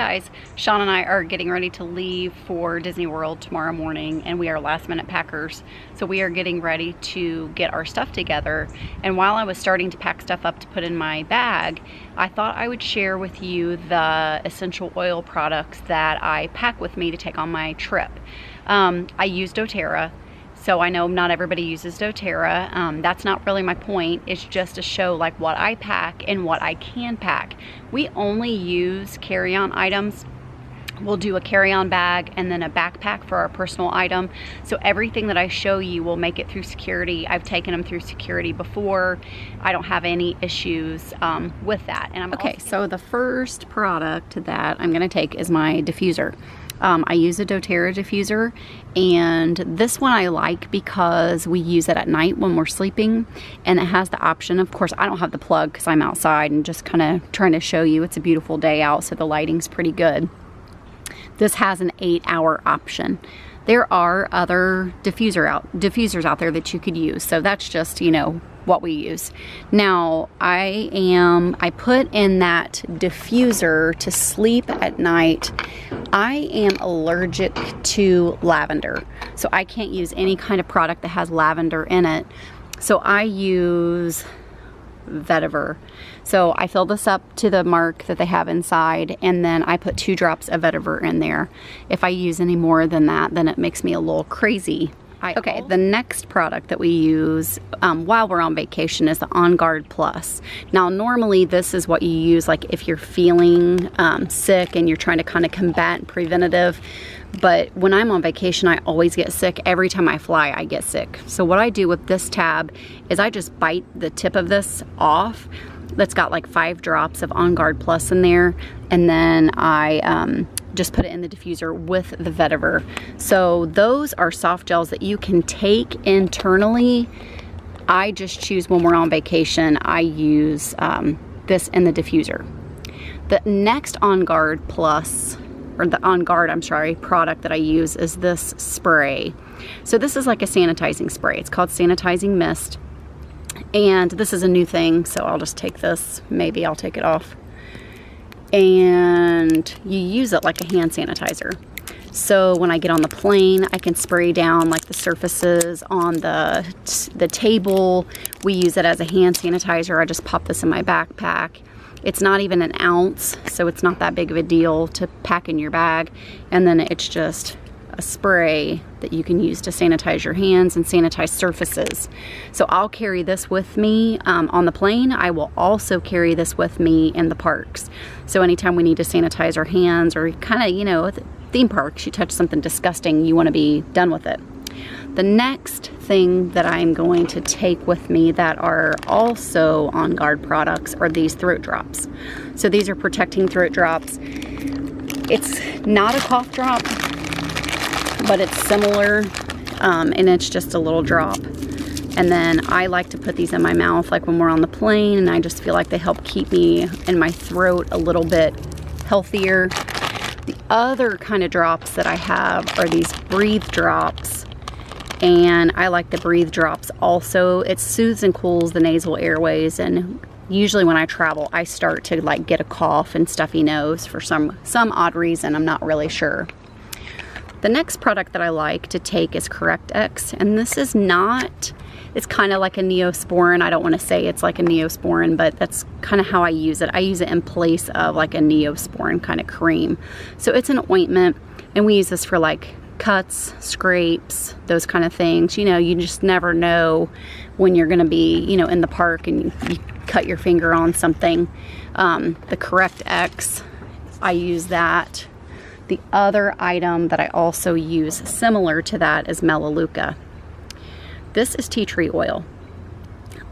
guys, Sean and I are getting ready to leave for Disney World tomorrow morning, and we are last minute packers. So we are getting ready to get our stuff together. And while I was starting to pack stuff up to put in my bag, I thought I would share with you the essential oil products that I pack with me to take on my trip. I use dōTERRA. So I know not everybody uses dōTERRA. That's not really my point. It's just to show like what I pack and what I can pack. We only use carry-on items. We'll do a carry-on bag and then a backpack for our personal item. So everything that I show you will make it through security. I've taken them through security before. I don't have any issues with that. And okay, so the first product that I'm gonna take is my diffuser. I use a dōTERRA diffuser, and this one I like because we use it at night when we're sleeping, and it has the option. Of course, I don't have the plug because I'm outside and just kind of trying to show you it's a beautiful day out, so the lighting's pretty good. This has an 8-hour option. There are other diffusers out there that you could use, so that's just, you know, what we use. Now, I put in that diffuser to sleep at night. I am allergic to lavender, so I can't use any kind of product that has lavender in it. So I use vetiver. So I fill this up to the mark that they have inside, and then I put 2 drops of vetiver in there. If I use any more than that, then it makes me a little crazy. Okay, the next product that we use while we're on vacation is the On Guard Plus. Now, normally this is what you use like if you're feeling sick and you're trying to kind of combat preventative. But when I'm on vacation, I always get sick. Every time I fly, I get sick. So what I do with this tab is I just bite the tip of this off. That's got like 5 drops of On Guard Plus in there. And then I just put it in the diffuser with the vetiver. So those are soft gels that you can take internally. I just choose when we're on vacation, I use this in the diffuser. The next On Guard Plus, or the On Guard, I'm sorry, product that I use is this spray. So this is like a sanitizing spray. It's called Sanitizing Mist. And this is a new thing, so I'll just take this. Maybe I'll take it off. And you use it like a hand sanitizer. So when I get on the plane, I can spray down like the surfaces on the table. We use it as a hand sanitizer. I just pop this in my backpack. It's not even an ounce, so it's not that big of a deal to pack in your bag. And then it's just a spray that you can use to sanitize your hands and sanitize surfaces. So I'll carry this with me on the plane. I will also carry this with me in the parks. So anytime we need to sanitize our hands, or kind of, you know, at theme parks, you touch something disgusting, you want to be done with it. The next thing that I'm going to take with me that are also On Guard products are these throat drops. So these are protecting throat drops. It's not a cough drop, but it's similar, and it's just a little drop. And then I like to put these in my mouth like when we're on the plane, and I just feel like they help keep me and my throat a little bit healthier. The other kind of drops that I have are these breathe drops, and I like the breathe drops also. It soothes and cools the nasal airways, and usually when I travel, I start to like get a cough and stuffy nose for some odd reason. I'm not really sure. The next product that I like to take is CorrectX, and this is not, it's kind of like a Neosporin. I don't want to say it's like a Neosporin, but that's kind of how I use it. I use it in place of like a Neosporin kind of cream. So it's an ointment, and we use this for like cuts, scrapes, those kind of things. You know, you just never know when you're going to be, you know, in the park and you cut your finger on something. The CorrectX, I use that. The other item that I also use similar to that is Melaleuca. This is tea tree oil.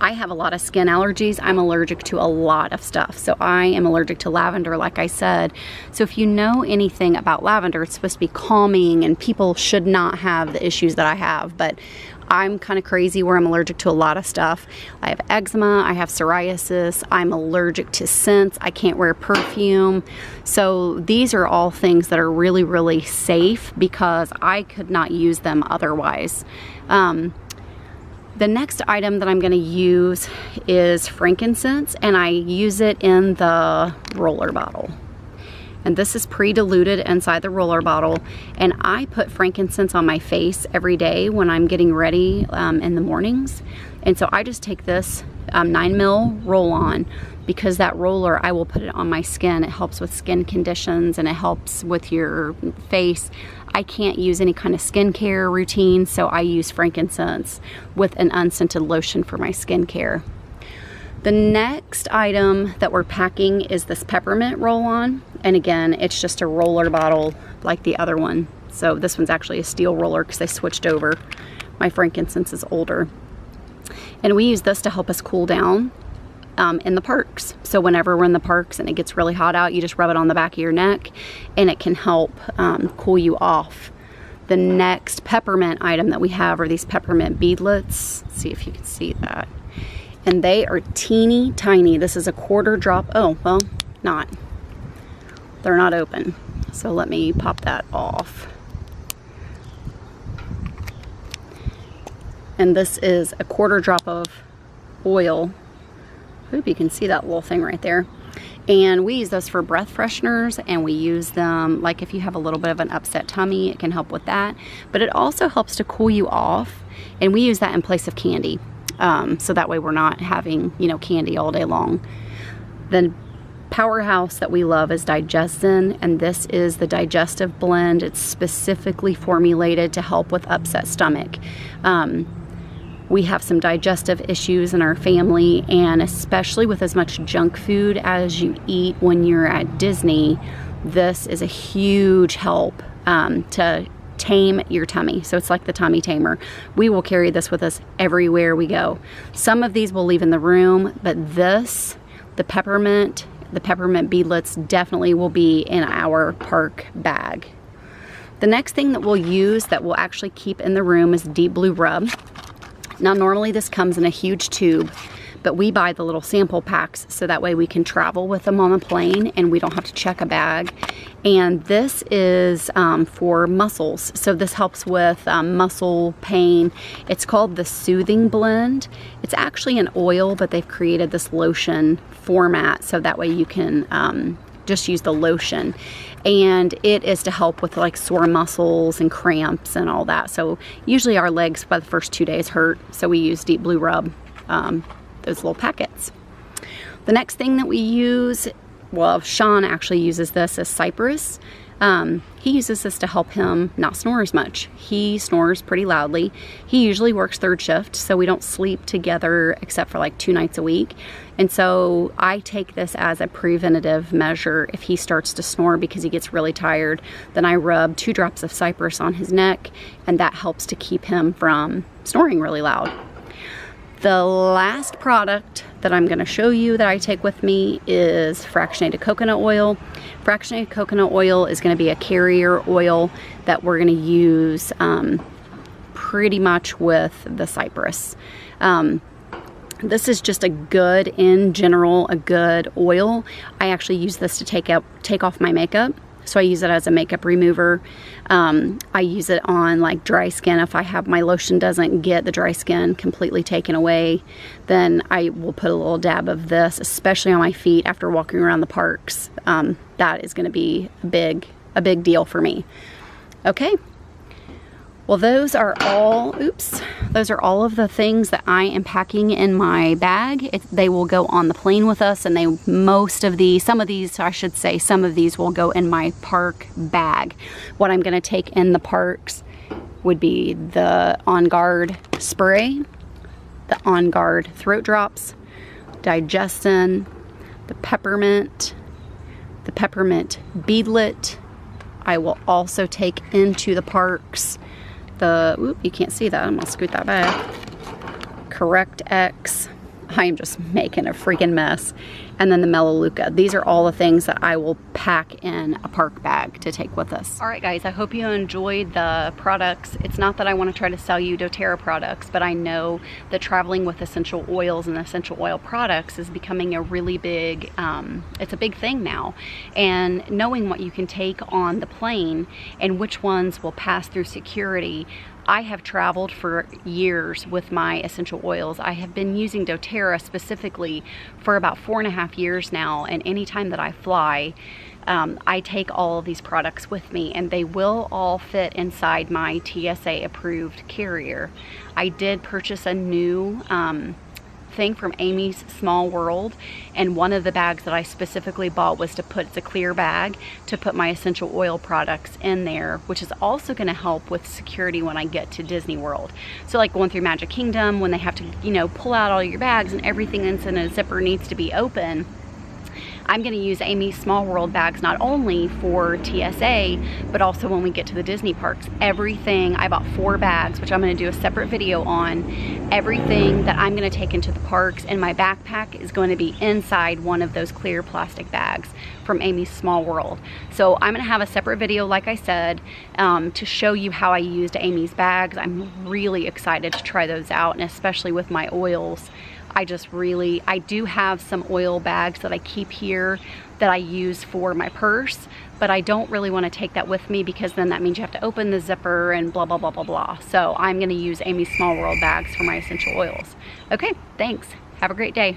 I have a lot of skin allergies. I'm allergic to a lot of stuff. So I am allergic to lavender, like I said. So if you know anything about lavender, it's supposed to be calming, and people should not have the issues that I have. But I'm kind of crazy where I'm allergic to a lot of stuff. I have eczema, I have psoriasis, I'm allergic to scents, I can't wear perfume. So these are all things that are really, really safe because I could not use them otherwise. The next item that I'm going to use is frankincense, and I use it in the roller bottle. And this is pre-diluted inside the roller bottle. And I put frankincense on my face every day when I'm getting ready in the mornings. And so I just take this 9mm roll-on, because that roller, I will put it on my skin. It helps with skin conditions and it helps with your face. I can't use any kind of skincare routine, so I use frankincense with an unscented lotion for my skincare. The next item that we're packing is this peppermint roll-on. And again, it's just a roller bottle like the other one. So this one's actually a steel roller because I switched over. My frankincense is older. And we use this to help us cool down in the parks. So whenever we're in the parks and it gets really hot out, you just rub it on the back of your neck and it can help cool you off. The next peppermint item that we have are these peppermint beadlets. Let's see if you can see that. And they are teeny tiny. This is a 1/4 drop. Oh, well, not. They're not open. So let me pop that off. And this is a 1/4 drop of oil. I hope you can see that little thing right there. And we use those for breath fresheners, and we use them like if you have a little bit of an upset tummy, it can help with that. But it also helps to cool you off, and we use that in place of candy. So that way we're not having, you know, candy all day long. The powerhouse that we love is Digestin, and this is the digestive blend. It's specifically formulated to help with upset stomach. We have some digestive issues in our family, and especially with as much junk food as you eat when you're at Disney, this is a huge help to tame your tummy. So it's like the tummy tamer. We will carry this with us everywhere we go. Some of these we'll leave in the room, but this, the peppermint beadlets definitely will be in our park bag. The next thing that we'll use that we'll actually keep in the room is Deep Blue Rub. Now normally this comes in a huge tube, but we buy the little sample packs so that way we can travel with them on the plane and we don't have to check a bag. And this is for muscles. So this helps with muscle pain. It's called the Soothing Blend. It's actually an oil, but they've created this lotion format so that way you can just use the lotion. And it is to help with like sore muscles and cramps and all that. So usually our legs by the first 2 days hurt, so we use Deep Blue Rub, those little packets. The next thing that we use, well, Sean actually uses this as Cypress. He uses this to help him not snore as much. He snores pretty loudly. He usually works 3rd shift, so we don't sleep together except for like 2 nights a week. And so I take this as a preventative measure. If he starts to snore because he gets really tired, then I rub 2 drops of Cypress on his neck, and that helps to keep him from snoring really loud. The last product that I'm going to show you that I take with me is fractionated coconut oil. Fractionated coconut oil is going to be a carrier oil that we're going to use pretty much with the Cypress. This is just a good, in general, a good oil. I actually use this to take off my makeup. So I use it as a makeup remover. I use it on like dry skin. If I have my lotion doesn't get the dry skin completely taken away, then I will put a little dab of this, especially on my feet after walking around the parks. That is going to be a big deal for me. Okay. Well, those are all of the things that I am packing in my bag. They will go on the plane with us, and some of these will go in my park bag. What I'm going to take in the parks would be the On Guard spray, the On Guard throat drops, Digestin, the peppermint beadlet. I will also take into the parks you can't see that. I'm gonna scoot that back. Correct X. I am just making a freaking mess. And then the Melaleuca. These are all the things that I will pack in a park bag to take with us. All right, guys, I hope you enjoyed the products. It's not that I want to try to sell you doTERRA products, but I know that traveling with essential oils and essential oil products is becoming a really big, it's a big thing now. And knowing what you can take on the plane and which ones will pass through security, I have traveled for years with my essential oils. I have been using doTERRA specifically for about 4.5 years now, and anytime that I fly, I take all of these products with me, and they will all fit inside my TSA approved carrier. I did purchase a new thing from Amy's Small World, and one of the bags that I specifically bought was to put, it's a clear bag, to put my essential oil products in there, which is also going to help with security when I get to Disney World. So like going through Magic Kingdom, when they have to, you know, pull out all your bags and everything that's in a zipper needs to be open, I'm going to use Amy's Small World bags not only for TSA, but also when we get to the Disney parks. Everything, I bought 4 bags, which I'm going to do a separate video on. Everything that I'm going to take into the parks in my backpack is going to be inside one of those clear plastic bags from Amy's Small World. So I'm going to have a separate video, like I said, to show you how I used Amy's bags. I'm really excited to try those out, and especially with my oils. I do have some oil bags that I keep here that I use for my purse, but I don't really want to take that with me because then that means you have to open the zipper and blah, blah, blah, blah, blah. So I'm going to use Amy's Small World bags for my essential oils. Okay, thanks. Have a great day.